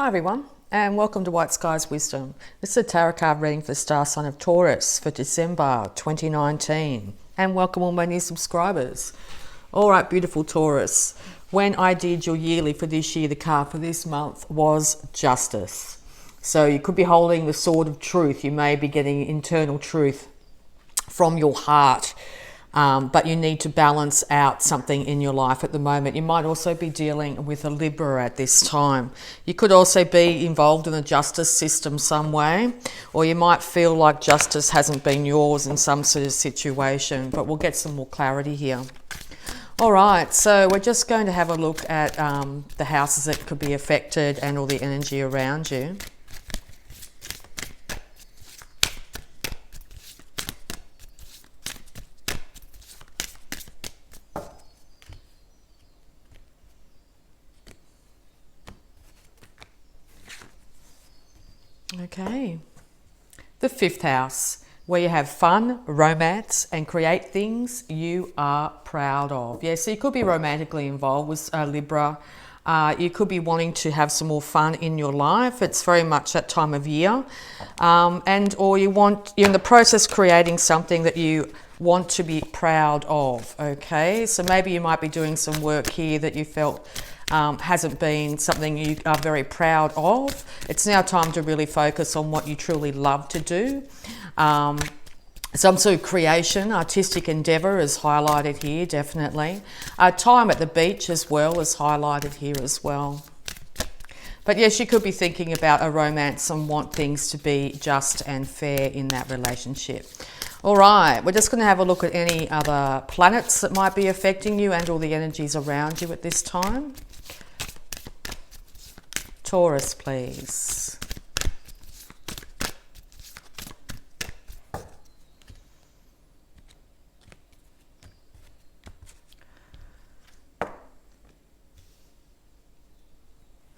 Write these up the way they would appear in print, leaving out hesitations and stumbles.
Hi everyone, and welcome to Whiteskys Wisdom. This is a tarot card reading for the star sign of Taurus for December 2019. And welcome all my new subscribers. Alright, beautiful Taurus. When I did your yearly for this year, the card for this month was Justice. So you could be holding the sword of truth. You may be getting internal truth from your heart. But you need to balance out something in your life at the moment. You might also be dealing with a Libra at this time. You could also be involved in the justice system some way, or you might feel like justice hasn't been yours in some sort of situation, but we'll get some more clarity here. All right, so we're just going to have a look at the houses that could be affected and all the energy around you. Okay, the fifth house, where you have fun, romance, and create things you are proud of. Yeah, so you could be romantically involved with Libra. You could be wanting to have some more fun in your life. It's very much that time of year. Or you're in the process creating something that you want to be proud of. Okay, so maybe you might be doing some work here that you felt hasn't been something you are very proud of. It's now time to really focus on what you truly love to do. Some sort of creation, artistic endeavour is highlighted here, definitely. Time at the beach as well is highlighted here as well. But yes, you could be thinking about a romance and want things to be just and fair in that relationship. All right, we're just going to have a look at any other planets that might be affecting you and all the energies around you at this time. Taurus, please.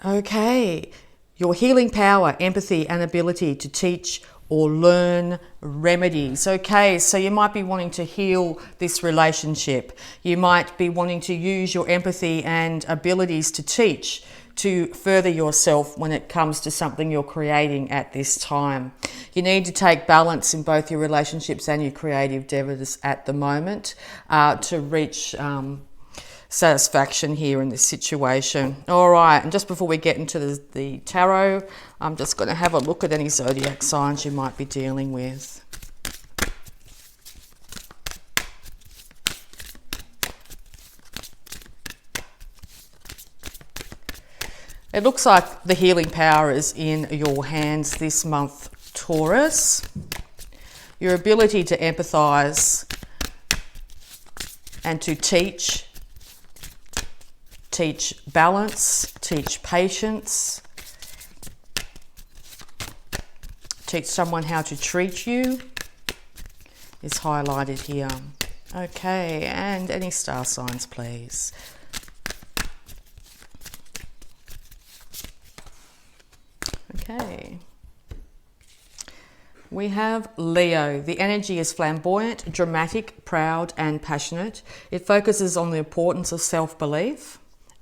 Okay, your healing power, empathy, and ability to teach or learn remedies. Okay, so you might be wanting to heal this relationship. You might be wanting to use your empathy and abilities to teach, to further yourself when it comes to something you're creating at this time. You need to take balance in both your relationships and your creative endeavours at the moment to reach satisfaction here in this situation. All right, and just before we get into the tarot, I'm just going to have a look at any zodiac signs you might be dealing with. It looks like the healing power is in your hands this month, Taurus. Your ability to empathise and to teach balance, teach patience, teach someone how to treat you is highlighted here. Okay, and any star signs, please. Okay. We have Leo. The energy is flamboyant, dramatic, proud, and passionate. It focuses on the importance of self-belief.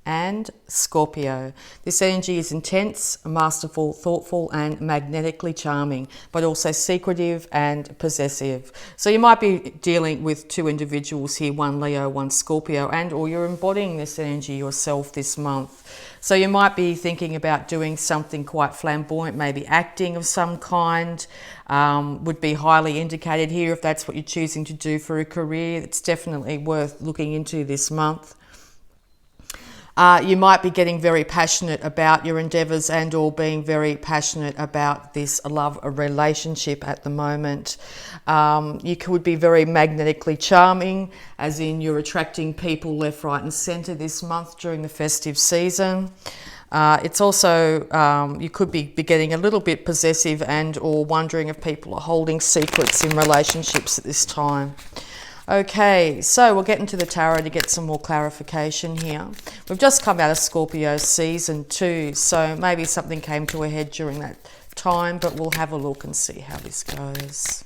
And Scorpio. This energy is intense, masterful, thoughtful, and magnetically charming, but also secretive and possessive. So you might be dealing with two individuals here, one Leo, one Scorpio, or you're embodying this energy yourself this month. So you might be thinking about doing something quite flamboyant, maybe acting of some kind, would be highly indicated here if that's what you're choosing to do for a career. It's definitely worth looking into this month. You might be getting very passionate about your endeavours or being very passionate about this love relationship at the moment. You could be very magnetically charming, as in you're attracting people left, right and centre this month during the festive season. It's also, you could be getting a little bit possessive or wondering if people are holding secrets in relationships at this time. Okay, so we'll get into the tarot to get some more clarification here. We've just come out of Scorpio season 2, so maybe something came to a head during that time, but we'll have a look and see how this goes.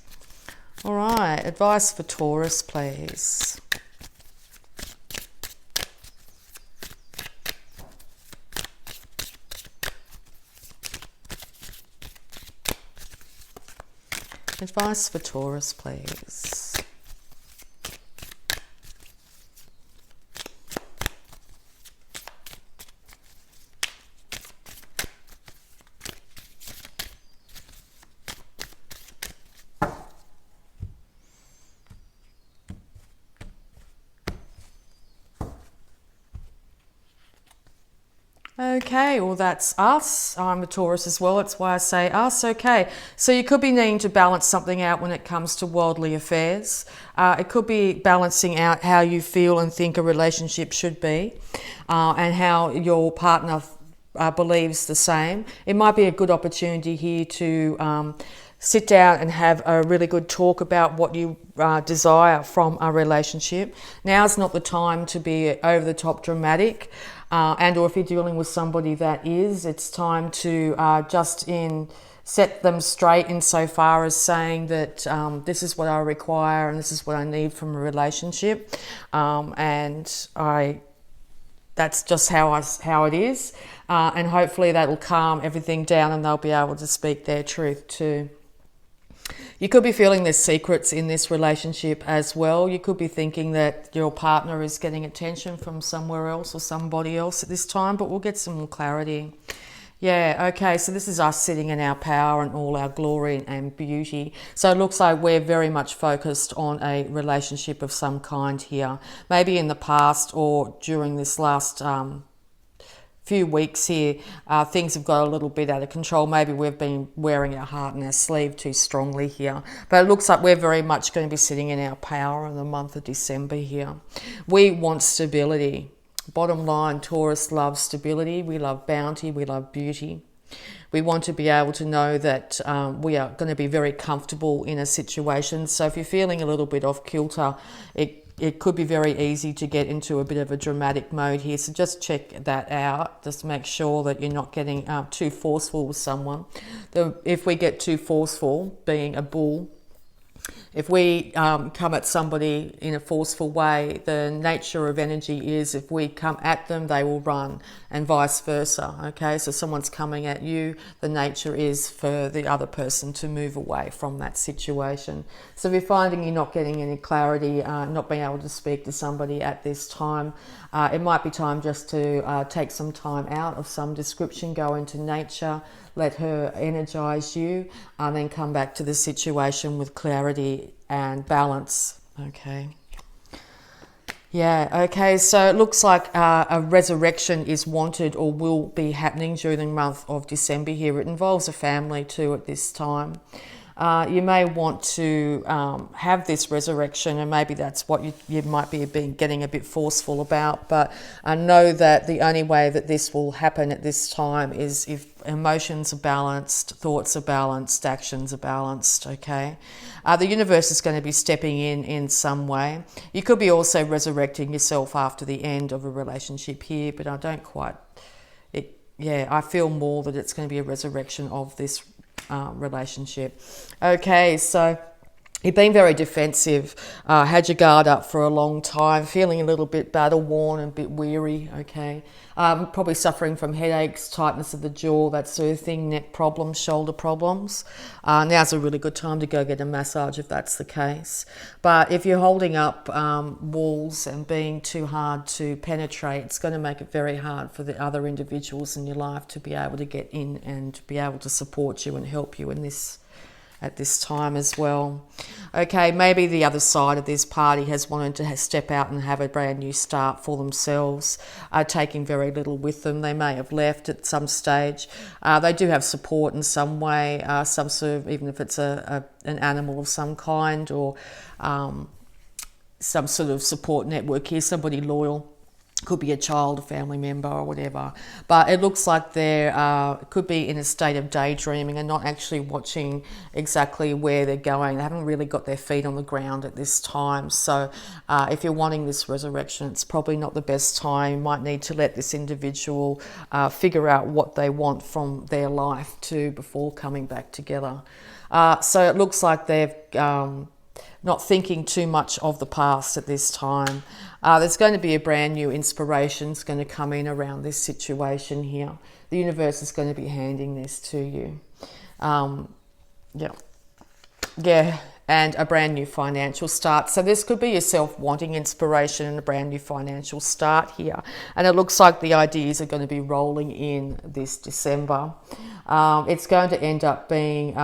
All right, advice for Taurus, please. Advice for Taurus, please. Okay, well that's us. I'm a Taurus as well. That's why I say us. Okay, so you could be needing to balance something out when it comes to worldly affairs. It could be balancing out how you feel and think a relationship should be, and how your partner believes the same. It might be a good opportunity here to sit down and have a really good talk about what you desire from a relationship. Now's not the time to be over the top dramatic, and or if you're dealing with somebody that is, it's time to set them straight insofar as saying that this is what I require and this is what I need from a relationship, that's just how it is, and hopefully that'll calm everything down and they'll be able to speak their truth too. You could be feeling there's secrets in this relationship as well. You could be thinking that your partner is getting attention from somewhere else or somebody else at this time, but we'll get some more clarity. Yeah, okay, so this is us sitting in our power and all our glory and beauty. So it looks like we're very much focused on a relationship of some kind here. Maybe in the past or during this last few weeks here, things have got a little bit out of control. Maybe we've been wearing our heart in our sleeve too strongly here. But it looks like we're very much going to be sitting in our power in the month of December here. We want stability. Bottom line, Taurus loves stability. We love bounty. We love beauty. We want to be able to know that we are going to be very comfortable in a situation. So if you're feeling a little bit off kilter, it could be very easy to get into a bit of a dramatic mode here. So just check that out. Just make sure that you're not getting too forceful with someone. If we get too forceful, being a bull, if we come at somebody in a forceful way, the nature of energy is if we come at them, they will run, and vice versa. Okay, so someone's coming at you, the nature is for the other person to move away from that situation. So if you're finding you're not getting any clarity, not being able to speak to somebody at this time, it might be time just to take some time out of some description, go into nature, let her energize you, and then come back to the situation with clarity and balance. Okay. Yeah, okay, so it looks like a resurrection is wanted or will be happening during the month of December here. It involves a family too at this time. You may want to have this resurrection, and maybe that's what you might be getting a bit forceful about, but know that the only way that this will happen at this time is if emotions are balanced, thoughts are balanced, actions are balanced, okay? The universe is going to be stepping in some way. You could be also resurrecting yourself after the end of a relationship here, but I don't quite... I feel more that it's going to be a resurrection of this relationship. Okay, so you've been very defensive, had your guard up for a long time, feeling a little bit battle worn and a bit weary, okay? Probably suffering from headaches, tightness of the jaw, that sort of thing, neck problems, shoulder problems. Now's a really good time to go get a massage if that's the case. But if you're holding up walls and being too hard to penetrate, it's going to make it very hard for the other individuals in your life to be able to get in and be able to support you and help you in this at this time as well. Okay, maybe the other side of this party has wanted to step out and have a brand new start for themselves, taking very little with them. They may have left at some stage. They do have support in some way, some sort of, even if it's an animal of some kind, or some sort of support network here, somebody loyal. Could be a child, a family member, or whatever. But it looks like they could be in a state of daydreaming and not actually watching exactly where they're going. They haven't really got their feet on the ground at this time. So if you're wanting this resurrection, it's probably not the best time. You might need to let this individual figure out what they want from their life too before coming back together. So it looks like they've not thinking too much of the past at this time. There's going to be a brand new inspiration that's going to come in around this situation here. The universe is going to be handing this to you. Yeah, and a brand new financial start. So this could be yourself wanting inspiration and a brand new financial start here. And it looks like the ideas are going to be rolling in this December. It's going to end up being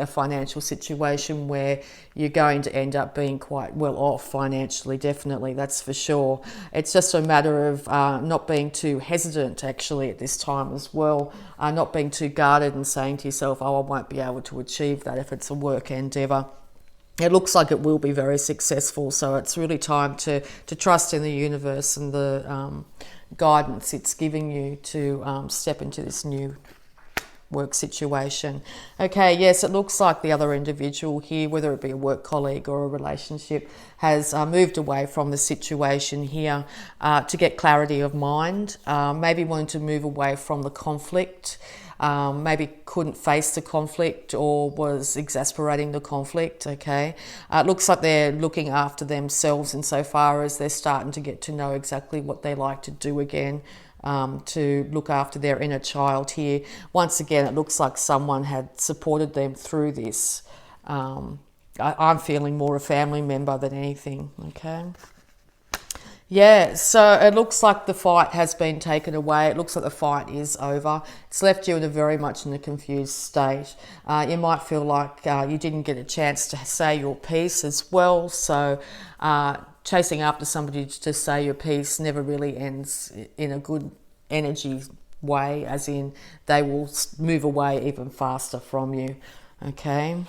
a financial situation where you're going to end up being quite well off financially, definitely, that's for sure. It's just a matter of not being too hesitant actually at this time as well, not being too guarded and saying to yourself, oh, I won't be able to achieve that if it's a work endeavour. It looks like it will be very successful, so it's really time to trust in the universe and the guidance it's giving you to step into this new work situation. Okay, yes, it looks like the other individual here, whether it be a work colleague or a relationship, has moved away from the situation here to get clarity of mind, maybe wanting to move away from the conflict, maybe couldn't face the conflict or was exasperating the conflict. Okay, it looks like they're looking after themselves insofar as they're starting to get to know exactly what they like to do again, to look after their inner child here. Once again, it looks like someone had supported them through this. I'm feeling more a family member than anything, okay? Yeah, so it looks like the fight has been taken away. It looks like the fight is over. It's left you very much in a confused state. You might feel like you didn't get a chance to say your piece as well, so chasing after somebody to say your piece never really ends in a good energy way, as in they will move away even faster from you, okay?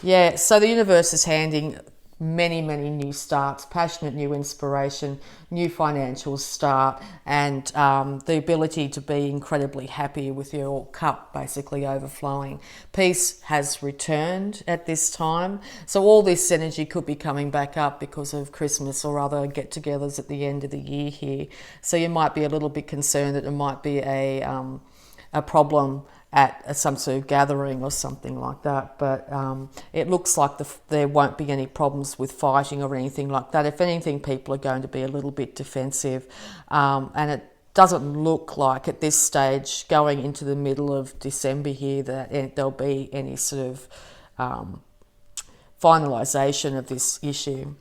Yeah, so the universe is handing many new starts, passionate new inspiration, new financial start, and the ability to be incredibly happy with your cup basically overflowing. Peace has returned at this time, so all this energy could be coming back up because of Christmas or other get-togethers at the end of the year here. So you might be a little bit concerned that there might be a problem at some sort of gathering or something like that, but it looks like there won't be any problems with fighting or anything like that. If anything, people are going to be a little bit defensive, and it doesn't look like at this stage, going into the middle of December here, that there'll be any sort of finalisation of this issue.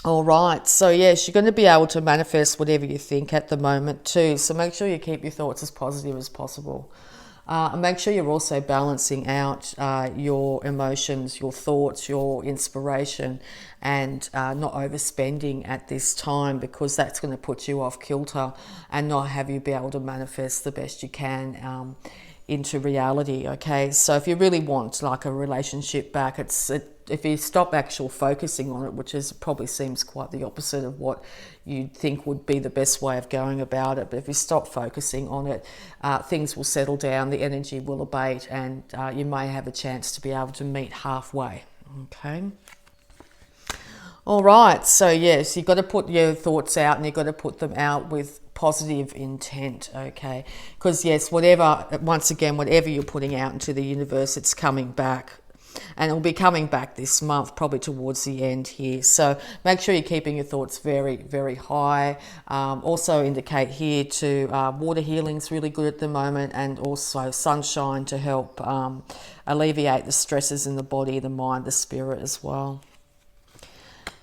All right, so yes, you're going to be able to manifest whatever you think at the moment too, so make sure you keep your thoughts as positive as possible. And make sure you're also balancing out your emotions, your thoughts, your inspiration, and not overspending at this time, because that's going to put you off kilter and not have you be able to manifest the best you can into reality. Okay, so if you really want like a relationship back, if you stop actual focusing on it, which probably seems quite the opposite of what you'd think would be the best way of going about it, but if you stop focusing on it, things will settle down, the energy will abate, and you may have a chance to be able to meet halfway. Okay. All right, so yes, you've got to put your thoughts out, and you've got to put them out with positive intent, okay? Because yes, once again, whatever you're putting out into the universe, it's coming back. And it'll be coming back this month, probably towards the end here. So make sure you're keeping your thoughts very high. Also indicate here to water healing's really good at the moment, and also sunshine to help alleviate the stresses in the body, the mind, the spirit as well.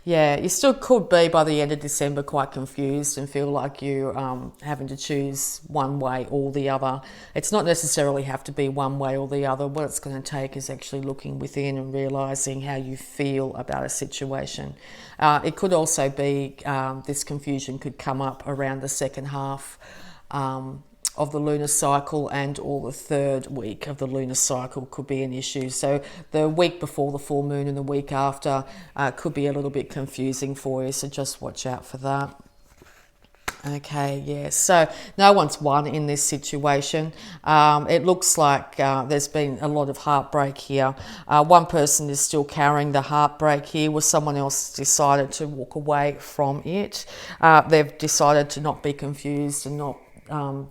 Yeah, you still could be by the end of December quite confused and feel like you're having to choose one way or the other. It's not necessarily have to be one way or the other. What it's going to take is actually looking within and realising how you feel about a situation. It could also be this confusion could come up around the second half of the lunar cycle, and or the third week of the lunar cycle could be an issue. So the week before the full moon and the week after could be a little bit confusing for you, so just watch out for that. Okay, yeah, so no one's won in this situation. It looks like there's been a lot of heartbreak here. One person is still carrying the heartbreak here, where someone else decided to walk away from it. They've decided to not be confused and not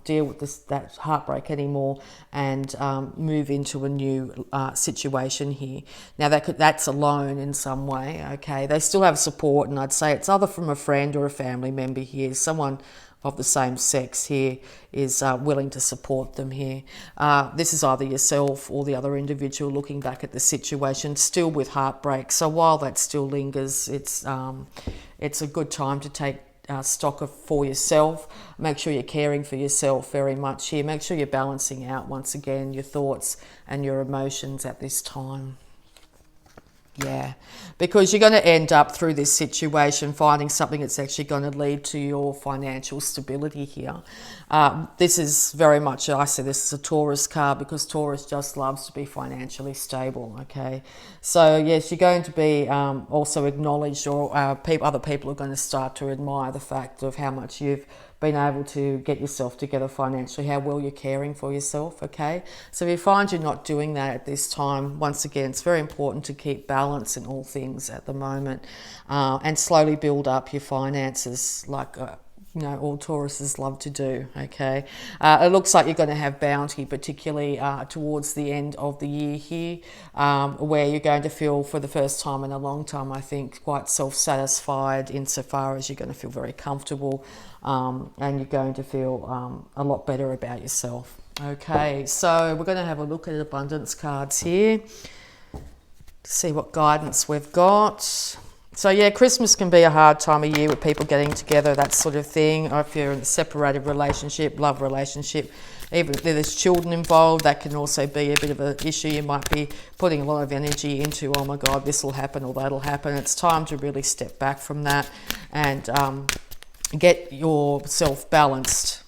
deal with that heartbreak anymore, and move into a new situation here. Now that's alone in some way, okay? They still have support, and I'd say it's either from a friend or a family member here, someone of the same sex here is willing to support them here. This is either yourself or the other individual looking back at the situation, still with heartbreak. So while that still lingers, it's a good time to take stock for yourself. Make sure you're caring for yourself very much here. Make sure you're balancing out, once again, your thoughts and your emotions at this time. Yeah, because you're going to end up through this situation finding something that's actually going to lead to your financial stability here. This is very much, I say this is a Taurus card, because Taurus just loves to be financially stable, okay? So yes, you're going to be also acknowledged, or other people are going to start to admire the fact of how much you've been able to get yourself together financially, how well you're caring for yourself, okay? So if you find you're not doing that at this time, once again, it's very important to keep balance in all things at the moment, and slowly build up your finances like all Tauruses love to do, okay? It looks like you're going to have bounty, particularly towards the end of the year here, where you're going to feel, for the first time in a long time, I think, quite self-satisfied, insofar as you're going to feel very comfortable, and you're going to feel a lot better about yourself. Okay, so we're going to have a look at abundance cards here, see what guidance we've got. So yeah, Christmas can be a hard time of year with people getting together, that sort of thing. Or if you're in a separated relationship, love relationship, even if there's children involved, that can also be a bit of an issue. You might be putting a lot of energy into, oh my God, this will happen or that'll happen. It's time to really step back from that and get yourself balanced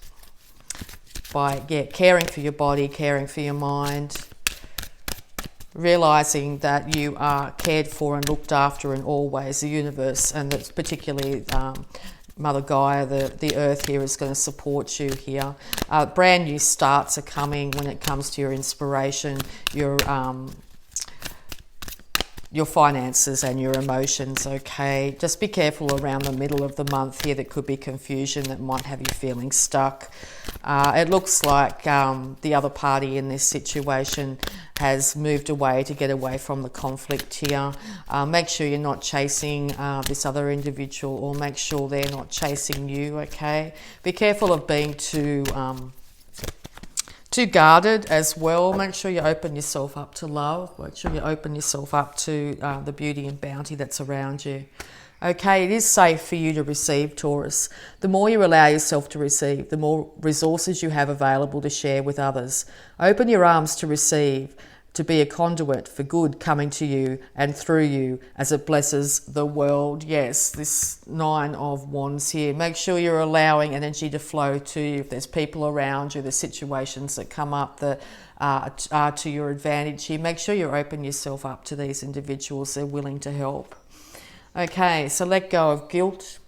by caring for your body, caring for your mind, realizing that you are cared for and looked after in all ways. The universe, and that's particularly Mother Gaia, the earth here, is going to support you here. Brand new starts are coming when it comes to your inspiration, your finances and your emotions, okay? Just be careful around the middle of the month here. There could be confusion that might have you feeling stuck. It looks like the other party in this situation has moved away to get away from the conflict here. Make sure you're not chasing this other individual, or make sure they're not chasing you, okay? Be careful of being too guarded as well. Make sure you open yourself up to love. Make sure you open yourself up to the beauty and bounty that's around you. Okay, it is safe for you to receive, Taurus. The more you allow yourself to receive, the more resources you have available to share with others. Open your arms to receive, to be a conduit for good coming to you and through you as it blesses the world. Yes, this 9 of Wands here. Make sure you're allowing energy to flow to you. If there's people around you, there's situations that come up that are to your advantage here, make sure you open yourself up to these individuals. They're willing to help. Okay, so let go of guilt.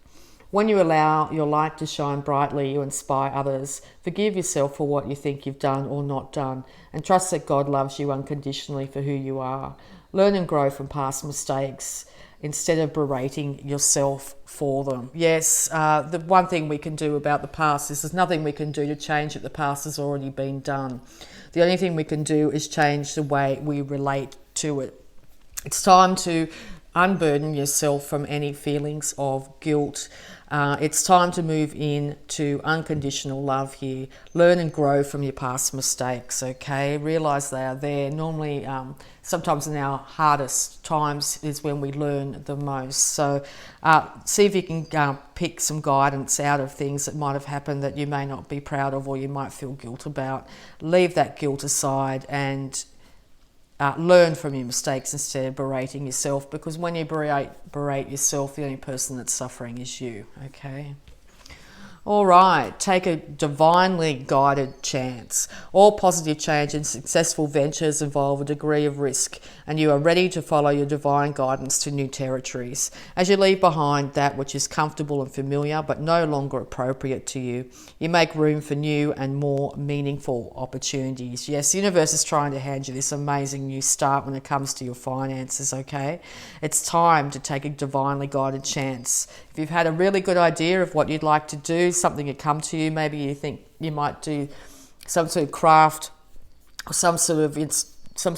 When you allow your light to shine brightly, you inspire others. Forgive yourself for what you think you've done or not done, and trust that God loves you unconditionally for who you are. Learn and grow from past mistakes instead of berating yourself for them. Yes, the one thing we can do about the past is there's nothing we can do to change it. The past has already been done. The only thing we can do is change the way we relate to it. It's time to unburden yourself from any feelings of guilt. It's time to move in to unconditional love here. Learn and grow from your past mistakes, okay? Realize they are there. Normally, sometimes in our hardest times is when we learn the most. So see if you can pick some guidance out of things that might have happened that you may not be proud of or you might feel guilt about. Leave that guilt aside and learn from your mistakes instead of berating yourself, because when you berate yourself, the only person that's suffering is you, okay? All right, take a divinely guided chance. All positive change and successful ventures involve a degree of risk, and you are ready to follow your divine guidance to new territories. As you leave behind that which is comfortable and familiar but no longer appropriate to you, you make room for new and more meaningful opportunities. Yes, the universe is trying to hand you this amazing new start when it comes to your finances, okay? It's time to take a divinely guided chance. If you've had a really good idea of what you'd like to do, something had come to you, maybe you think you might do some sort of craft or some sort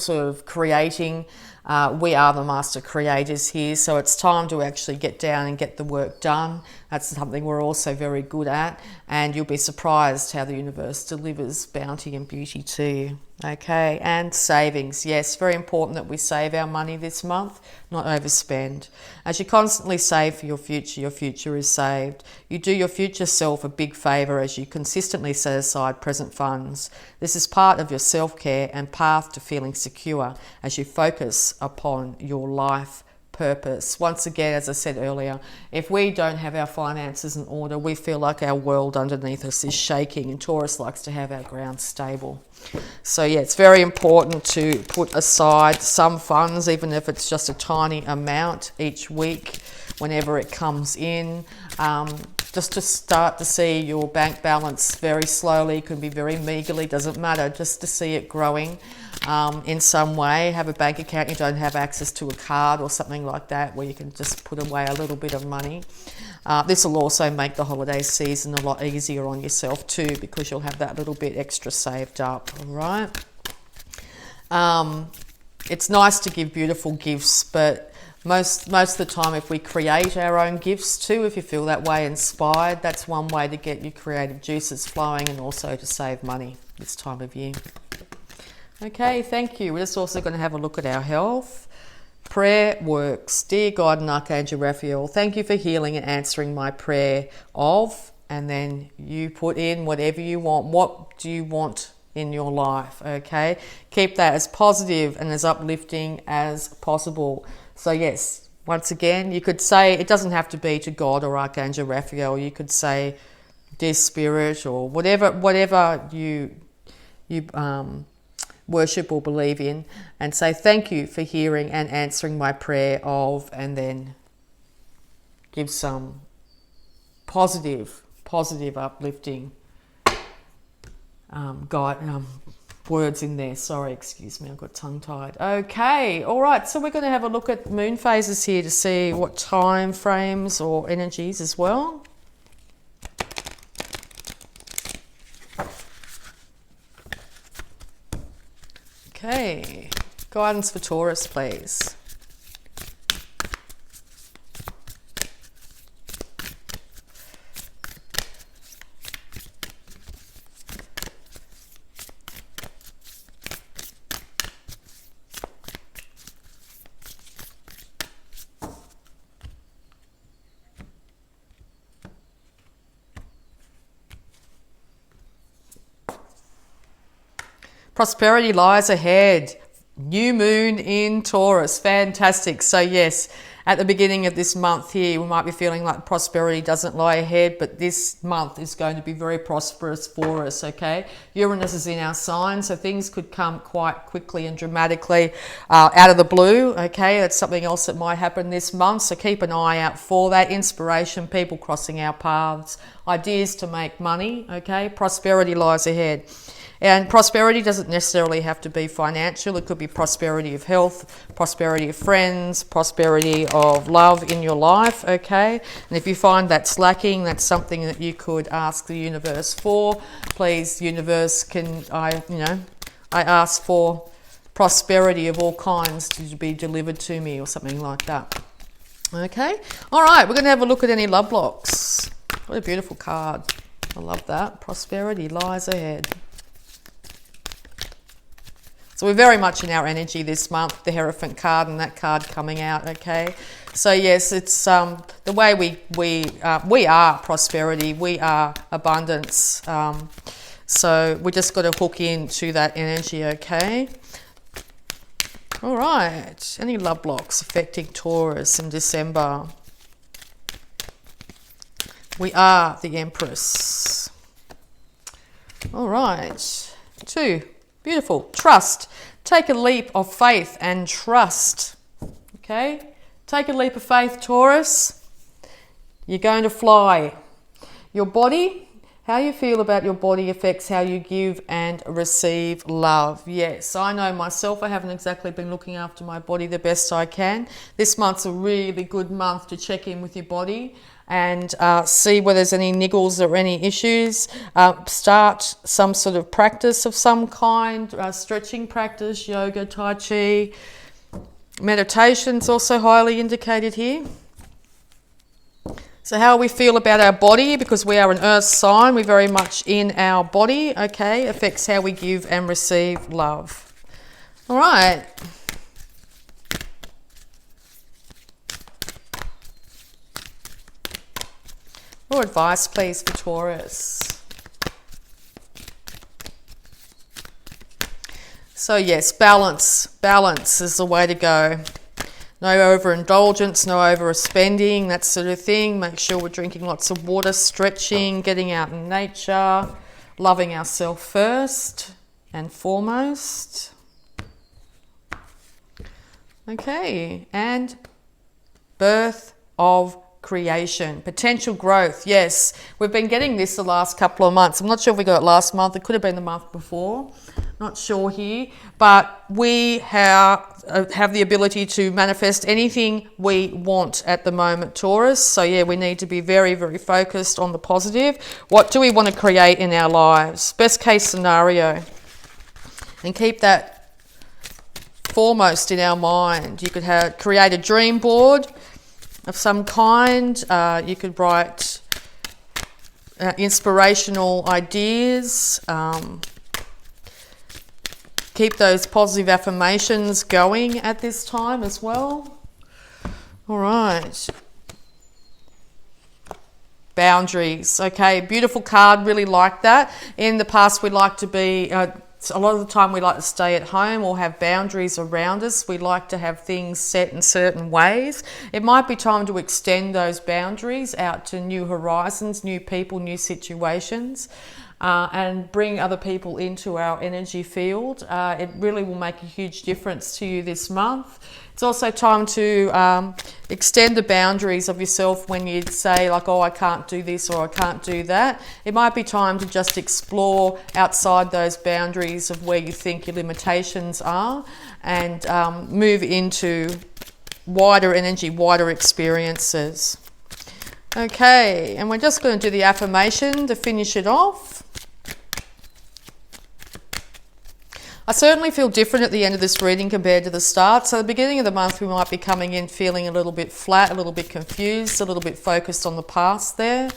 of creating We are the master creators here, so it's time to actually get down and get the work done. That's something we're also very good at, and you'll be surprised how the universe delivers bounty and beauty to you. Okay, and savings. Yes, very important that we save our money this month, not overspend. As you constantly save for your future is saved. You do your future self a big favour as you consistently set aside present funds. This is part of your self-care and path to feeling secure as you focus upon your life purpose. Once again, as I said earlier, if we don't have our finances in order, we feel like our world underneath us is shaking, and Taurus likes to have our ground stable. So yeah, it's very important to put aside some funds, even if it's just a tiny amount each week, whenever it comes in, just to start to see your bank balance very slowly. It can be very meagerly, doesn't matter, just to see it growing in some way. Have a bank account you don't have access to, a card or something like that, where you can just put away a little bit of money. This will also make the holiday season a lot easier on yourself too, because you'll have that little bit extra saved up. All right. It's nice to give beautiful gifts, but most of the time, if we create our own gifts too, if you feel that way inspired, that's one way to get your creative juices flowing, and also to save money this time of year. Okay, thank you. We're just also going to have a look at our health. Prayer works. Dear God and Archangel Raphael, thank you for healing and answering my prayer of, and then you put in whatever you want. What do you want in your life? Okay, keep that as positive and as uplifting as possible. So yes, once again, you could say, it doesn't have to be to God or Archangel Raphael. You could say, dear Spirit, or whatever you worship or believe in, and say thank you for hearing and answering my prayer of, and then give some positive uplifting words in there. Sorry, excuse me, I got tongue-tied. Okay, all right, so we're going to have a look at moon phases here to see what time frames or energies as well. Okay, guidance for Taurus, please. Prosperity lies ahead. New moon in Taurus. Fantastic. So yes, at the beginning of this month here, we might be feeling like prosperity doesn't lie ahead, but this month is going to be very prosperous for us, okay? Uranus is in our sign, so things could come quite quickly and dramatically out of the blue, okay? That's something else that might happen this month, so keep an eye out for that. Inspiration, people crossing our paths, ideas to make money, okay? Prosperity lies ahead. And prosperity doesn't necessarily have to be financial. It could be prosperity of health, prosperity of friends, prosperity of love in your life, okay? And if you find that's lacking, that's something that you could ask the universe for. Please, universe, I ask for prosperity of all kinds to be delivered to me, or something like that. Okay? All right, we're going to have a look at any love blocks. What a beautiful card. I love that. Prosperity lies ahead. So we're very much in our energy this month, the Hierophant card and that card coming out, okay? So yes, it's the way we are prosperity, we are abundance. So we just got to hook into that energy, okay? All right, any love blocks affecting Taurus in December? We are the Empress. All right, 2. Beautiful. Trust. Take a leap of faith and trust. Okay? Take a leap of faith, Taurus. You're going to fly. Your body, how you feel about your body affects how you give and receive love. Yes, I know myself, I haven't exactly been looking after my body the best I can. This month's a really good month to check in with your body and see whether there's any niggles or any issues. Start some sort of practice of some kind, stretching practice, yoga, tai chi, Meditation's also highly indicated here. So how we feel about our body, because we are an earth sign, we're very much in our body, okay, affects how we give and receive love. All right. More advice, please, for Taurus. So yes, balance. Balance is the way to go. No overindulgence, no overspending, that sort of thing. Make sure we're drinking lots of water, stretching, getting out in nature, loving ourselves first and foremost. Okay, and birth of creation, potential growth. Yes, we've been getting this the last couple of months. I'm not sure if we got it last month. It could have been the month before. Not sure here, but we have the ability to manifest anything we want at the moment, Taurus. So yeah, we need to be very, very focused on the positive. What do we want to create in our lives? Best case scenario. And keep that foremost in our mind. You could create a dream board of some kind. You could write inspirational ideas. Keep those positive affirmations going at this time as well. All right. Boundaries. Okay, beautiful card. Really like that. In the past, we like to be... a lot of the time we like to stay at home or have boundaries around us. We like to have things set in certain ways. It might be time to extend those boundaries out to new horizons, new people, new situations, and bring other people into our energy field. It really will make a huge difference to you this month. It's also time to extend the boundaries of yourself when you say like, oh, I can't do this or I can't do that. It might be time to just explore outside those boundaries of where you think your limitations are and move into wider energy, wider experiences. Okay, and we're just going to do the affirmation to finish it off. I certainly feel different at the end of this reading compared to the start. So at the beginning of the month, we might be coming in feeling a little bit flat, a little bit confused, a little bit focused on the past there.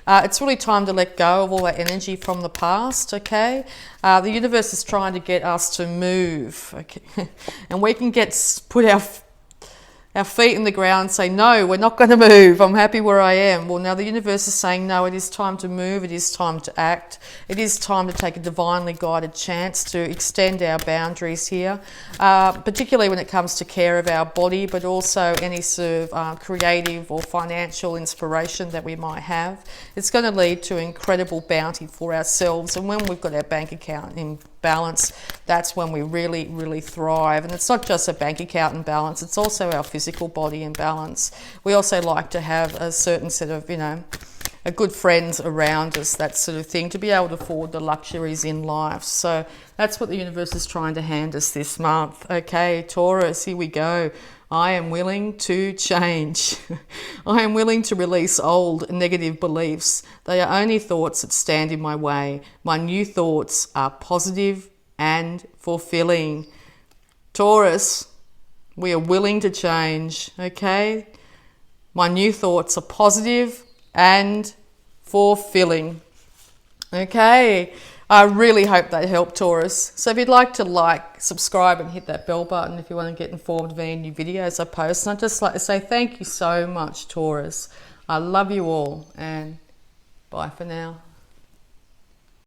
It's really time to let go of all that energy from the past, okay? The universe is trying to get us to move, okay? And we can put our feet in the ground and say, no, we're not going to move. I'm happy where I am. Well, now the universe is saying, no, it is time to move. It is time to act. It is time to take a divinely guided chance to extend our boundaries here, particularly when it comes to care of our body, but also any sort of creative or financial inspiration that we might have. It's going to lead to incredible bounty for ourselves. And when we've got our bank account in balance, that's when we really, really thrive. And it's not just a bank account in balance, it's also our physical body in balance. We also like to have a certain set of, a good friends around us, that sort of thing, to be able to afford the luxuries in life. So that's what the universe is trying to hand us this month. Okay, Taurus, here we go. I am willing to change. I am willing to release old negative beliefs. They are only thoughts that stand in my way. My new thoughts are positive and fulfilling. Taurus, we are willing to change, okay? My new thoughts are positive and fulfilling. Okay, I really hope that helped, Taurus. So if you'd like to subscribe and hit that bell button if you want to get informed of any new videos I post. And I'd just like to say thank you so much, Taurus. I love you all, and bye for now.